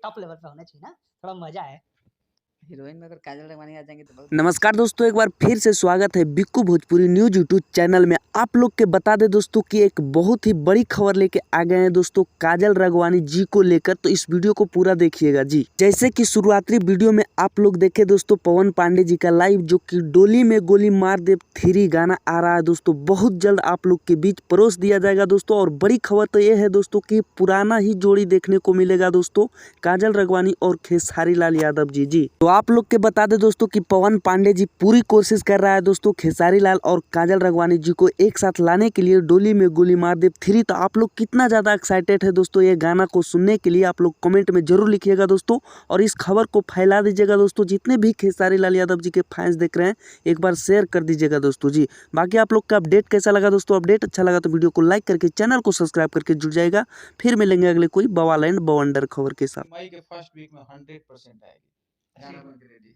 Top level पे होना चाहिए ना, थोड़ा मजा है। हीरोइन में अगर काजल रगवानी आ जाएंगे तो बहुत। नमस्कार दोस्तों, एक बार फिर से स्वागत है Bikku Bhojpuri news YouTube channel में। आप लोग के बता दें दोस्तों कि एक बहुत ही बड़ी खबर लेके आ गए हैं दोस्तों काजल राघवानी जी को लेकर। तो इस वीडियो को पूरा देखिएगा जी। जैसे कि शुरुआती वीडियो में आप लोग देखे दोस्तों पवन पांडे जी का लाइव, जो कि डोली में गोली मार दे 3 गाना आ रहा है दोस्तों, बहुत जल्द आप लोग के बीच परोस दिया जाएगा दोस्तों। और बड़ी खबर तो ये है दोस्तों कि पुराना ही जोड़ी देखने को मिलेगा दोस्तों, काजल राघवानी और खेसारी लाल यादव जी। तो आप लोग के बता दें दोस्तों कि पवन पांडे जी पूरी कोशिश कर रहा है दोस्तों खेसारी लाल और काजल राघवानी जी को एक साथ लाने के लिए डोली में गोली मार दे 3। तो आप लोग कितना ज्यादा एक्साइटेड है दोस्तों ये गाना को सुनने के लिए, आप लोग कमेंट में जरूर लिखिएगा दोस्तों। और इस खबर को फैला दीजिएगा दोस्तों, जितने भी खेसारी लाल यादव जी के फैंस देख रहे हैं एक बार शेयर कर दीजिएगा दोस्तों जी। बाकी आप लोग का अपडेट कैसा लगा दोस्तों? अपडेट अच्छा लगा तो वीडियो को लाइक करके चैनल को सब्सक्राइब करके जुड़ जाएगा। फिर मिलेंगे अगले कोई बवाल एंड बवंडर खबर के साथ। मई के फर्स्ट वीक में 100% आएगी। गाना बन के रेडी है।